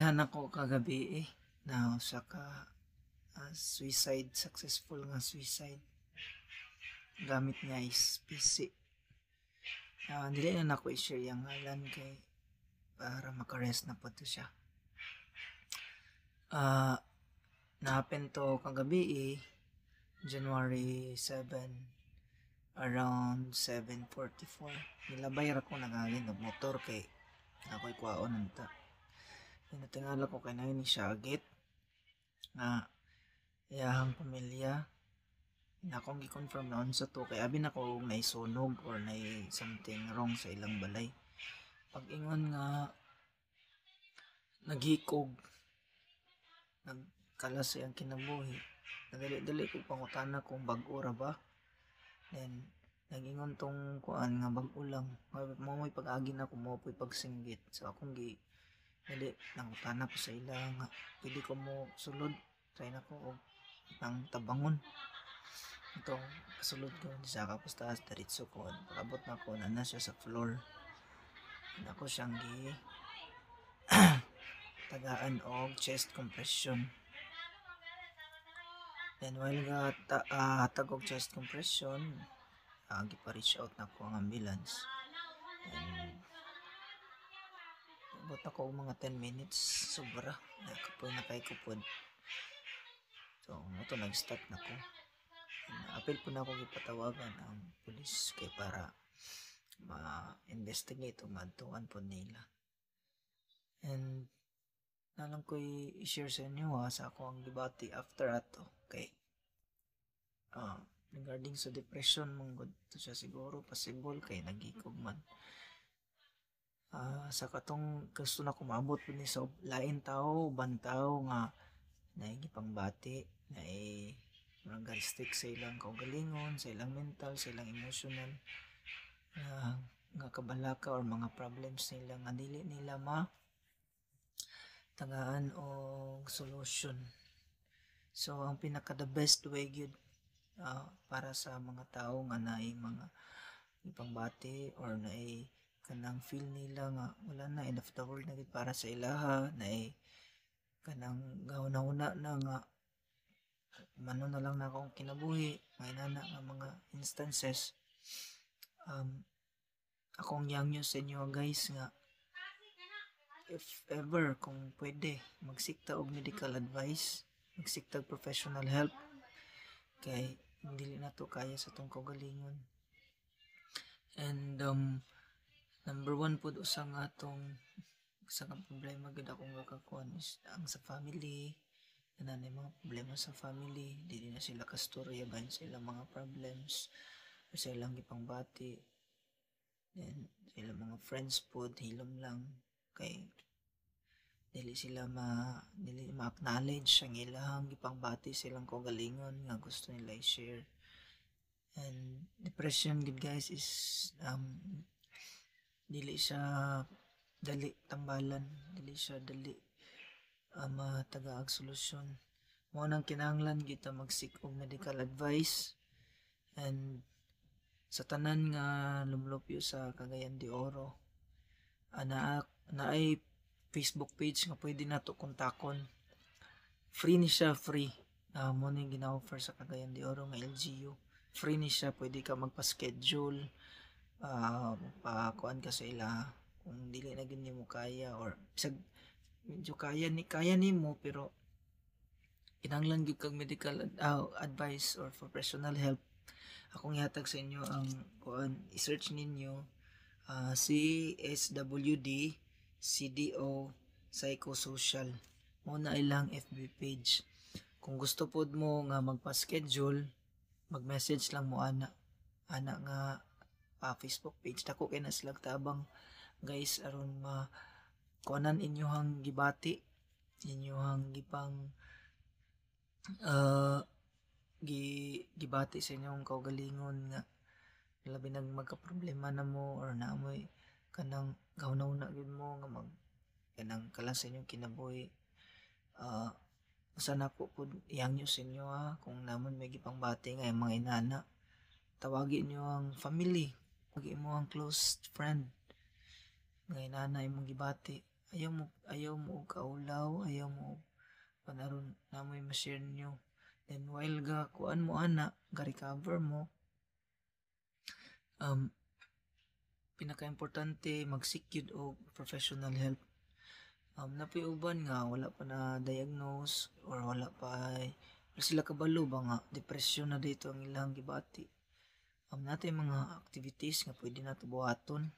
Ako kagabi na usa ka successful nga suicide. Gamit niya is PC. Dili na nako i-share yung ngalan kay para makarest na po to siya. Na-happen to kagabi January 7 around 7:44. Nilabay ra ko nangalin og motor kay ako'y kwaon nanta. Natingala ko kay ni siya agit nga iyahang pamilya na akong gi-confirm noon sa to kay abi na ko naisunog or na something wrong sa ilang balay. Pag-ingon nga naghikog, nagkalas ang kinabuhi, nadali-dali ko pangutana kung bag-o ra ba. Then nagingon tong kuan nga bag-o lang, mo pag-agi na ko mo pagsinggit. So akong dali nangutana ko sa ila nga pwede ko mo sulod, try na ko og nang tabangon. Ito, kasulod ko sa kapos taas, diretso ko. Pagabot na ko, na siya sa floor. Ako siyang tagaan og chest compression. Then while hatag og chest compression, gipa-reach out na ko ang ambulance. And abot ako mga 10 minutes, sobra. Nakapoy na kay kupod. So, ito nag-start na ko. Apel po na ako ipatawagan ang pulis kay para ma-investigate o madtuan po nila. And nalang ko i-share sa inyo sa ako ang gibati after ato kay regarding sa depression mong good to siya siguro possible kay nagikog man. Sa katong gusto na kumabot po ni sa lain tao, bantaw nga naigipang bati, mga restrict sa ilang kaugalingon, sa ilang mental, sa ilang emotional nga kabalaka or mga problems nila nga dili nila tagaan og solution. So ang pinaka the best way gyud para sa mga tao nga naay mga ipangbati or naay kanang feel nila nga wala na enough the world na para sa ilaha, naay kanang gahuna na nga mano na lang na akong kinabuhi, may nana nga mga instances. Akong young news sa inyo guys nga if ever kung pwede magsikta og medical advice, magsikta og professional help kay dili na to kaya sa tong kaugalingon. And number one po usa nga atong sa problema gid akong gakakuan is ang sa family. Nanay mga problema sa family, dili na sila kastorya ban sa ilang mga problems o sa ilang gipangbati. Then sa ilang mga friends po hilom lang kay dili ma-acknowledge ang ilang gipangbati sa ilang kaugalingon nga gusto nila i-share. And depression gid guys is dili siya dali tambalan, dili siya dali matagaag solusyon. Mo nang kinahanglan kita mag-seek og medical advice. And sa tanan nga lumlupyo sa Cagayan de Oro, naay Facebook page nga pwede nato kontakon. Free ni siya, free. Mo ning gina-offer sa Cagayan de Oro nga LGU. Free ni siya, pwede ka magpa-schedule, kuan ka sa ila kung dili na gini mo kaya or bisag medyo kaya ni mo pero kinahanglan gyud kag medical advice or professional help. Akong ihatag sa inyo ang kuan, i-search ninyo CSWD CDO Psychosocial. Mo na ilang FB page. Kung gusto pod mo nga magpa-schedule, mag-message lang mo ana nga Facebook page dako kay na sila tabang guys aron kuanan inyohang gibati, inyohang gipang gibati sa inyong kaugalingon nga labi nang magka-problema na mo or naamoy kanang gahuna gid mo nga kanang kalas sa inyong kinabuhi. Usa nako pud iyang news sa inyo kung namon may gipangbati nga mga inana, tawagin niyo ang family, tawagin mo ang close friend nga inana imong gibati ayaw mo og kaulaw, ayaw mo panaron na mo'y ma-share nyo. Then while kuan mo ana, ga-recover mo, pinaka-importante mag-seek yun og professional help. Napoy uban nga wala pa na diagnose or wala pa sila kabalo ba nga depression na dito ang ilang gibati. Natay mga activities nga pwede nato buhaton,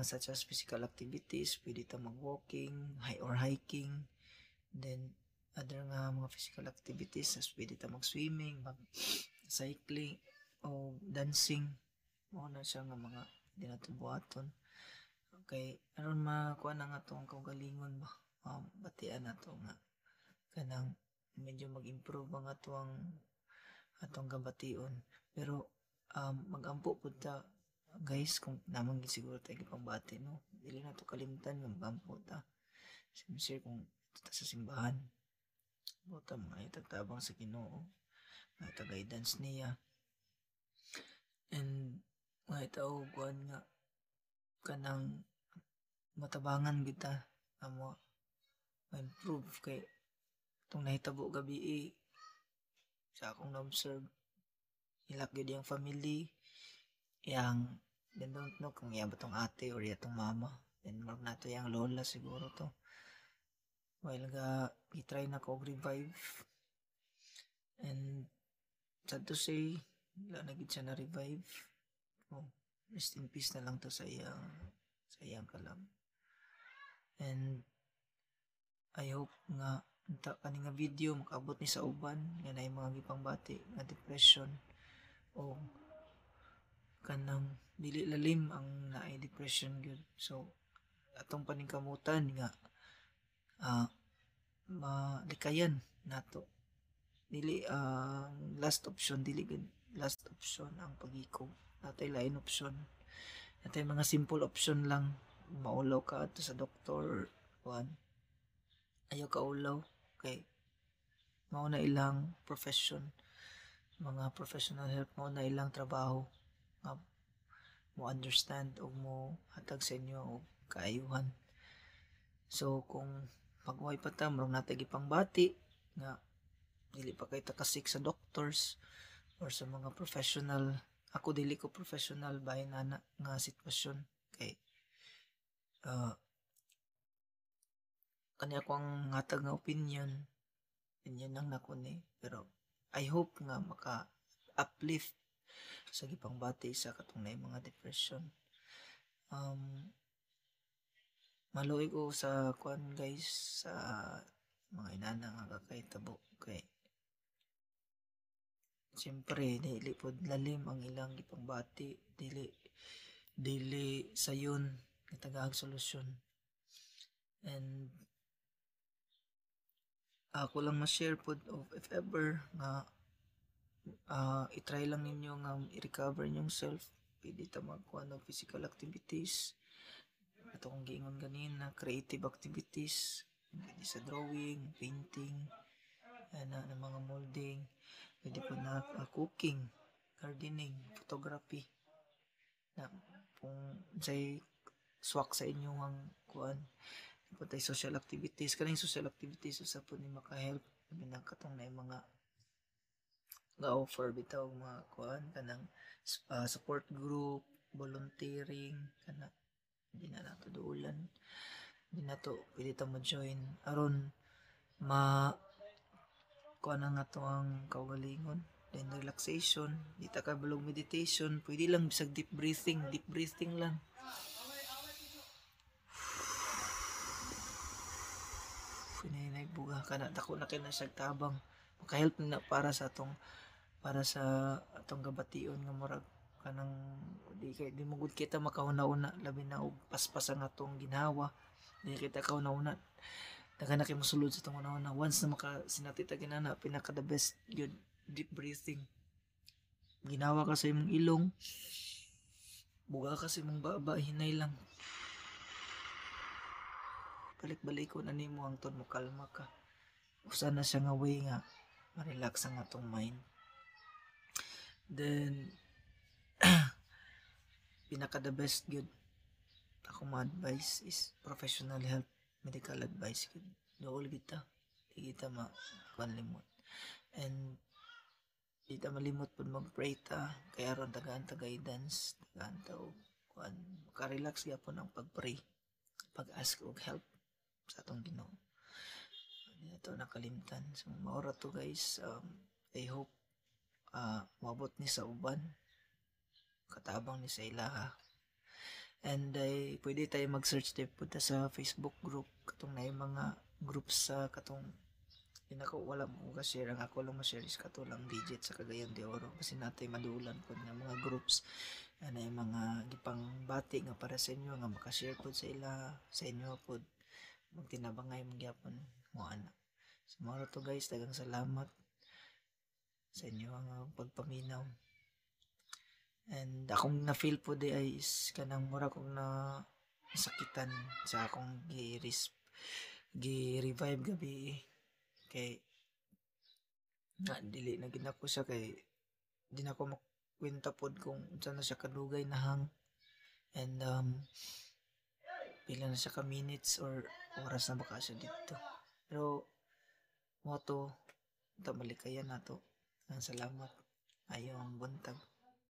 such as physical activities, pwede ta mag-walking or hiking. Then other nga mga physical activities as pwede ta mag-swimming, mag-cycling o dancing. Mao na siya nga mga pwede nato buhaton. Okay, aron makuha na nga itong kaugalingon ba? Batian na ito nga. Kanang medyo mag-improve ang atong gabation. Pero mag-ampo po ta, guys, kung naman siguro tayo pangbati, no? Dili na ito kalimtan nga mag-ampo ta. Sincere kung ito sa simbahan. Buta mga itatabang sa Ginoo. Mga ita-guidance niya. And mga itaw, kuhan nga, kanang matabangan kita amo ma-improve kay itong nahitabo gabi sa akong na-observe hilak gyud yung family yang then don't know kung iya ba tong ate or iya tong mama then marag nato yang lola siguro to while i-try na ko revive and sad to say wala na gid siya na revive. Rest in peace na lang to sa iyang kalam. And I hope nga kani nga video makaabot ni sa uban nga naay mga gipangbati nga depression o kanang dili lalim ang naay depression gyud. So atong paningkamutan nga malikayan nato. Dili ang last option ang pag-iko. Natay lain option. Natay mga simple option lang. Maulaw ka ato sa doktor kuan ayaw ka ulaw kay mao na ilang profession mga professional help mao na ilang trabaho nga mo understand o mo hatag sa inyo og kaayuhan. So kung pagway pa ta marong natay gipangbati nga dili pa kay takasik sa doctors or sa mga professional. Ako dili ko professional bahin ana nga sitwasyon kay kani ako ang hatag nga opinion lang nako ni pero I hope nga maka uplift sa gipangbati sa katunay mga depression. Maluoy ko sa kuan guys sa mga inana nga kakahitabo kay siyempre dili pod lalim ang ilang gipangbati dili sayon natagaag solusyon. And ako lang ma-share pod of if ever nga i-try lang ninyo nga i-recover inyong self. Pwede ta magkuha ng physical activities. Ito kong giingon ganina, creative activities. Pwede sa drawing, painting, na mga molding. Pwede po na cooking, gardening, photography. Na kung say swak sa inyong kuan patay social activities kaning social activities usa po ni maka-help binagkatong na mga ga-offer bitaw mga kuan kanang support group, volunteering kana di na nato duulan di nato pwede ta mo join aron kuan nga to ang kaugalingon. Then relaxation di ta kabalog meditation pwede lang bisag deep breathing lang. Pinay buga kana dako na kay na siya tabang maka-help na para sa atong gabation nga murag kanang di mo gud kita makauna-una labi na og paspas ang atong ginhawa di kita kauna-una daga na kay mosulod sa atong una-una once na makasinati ta ginana pinaka the best yun deep breathing ginawa ka sa imong ilong buga ka sa imong baba hinay lang balik-balik ko na nimo hangtod mo kalma ka usa na siya nga way nga ma-relax ang atong mind. Then pinaka the best good ako ma-advise is professional help, medical advice gid. Dool kita, di kita malimot. And di ta malimot pud mag-pray ta, kaya aron tagaan ta guidance, tagaan ta og kuan, maka-relax gyapon ang pag-pray, pag-ask og help sa atong Ginoo. Di na to nakalimtan. So maura to guys, I hope moabot ni sa uban, katabang ni sa ilaha. And pwede tayo mag-search din po sa Facebook group katong na yung mga groups sa katong wala mo ka-share, ang ako lang ma-share is kato lang digit sa Cagayan de Oro kasi natay madulan po nga mga groups na yung mga gipang bati nga para sa inyo nga makashare po sa inyo po magtinabangay mong gyapon mo ana. So maro to guys, daghang salamat sa inyo nga pagpaminaw. And akong na-feel po di ay is kanang mura kong na sakitan sa akong gi-revive gabi kay na dili na gid ako siya kay di na ako makwenta pod kung unsa na siya kadugay na hang. And pila na siya ka minutes or oras na baka siya dito. Pero mo to malikayan nato. Ang salamat ayong buntag.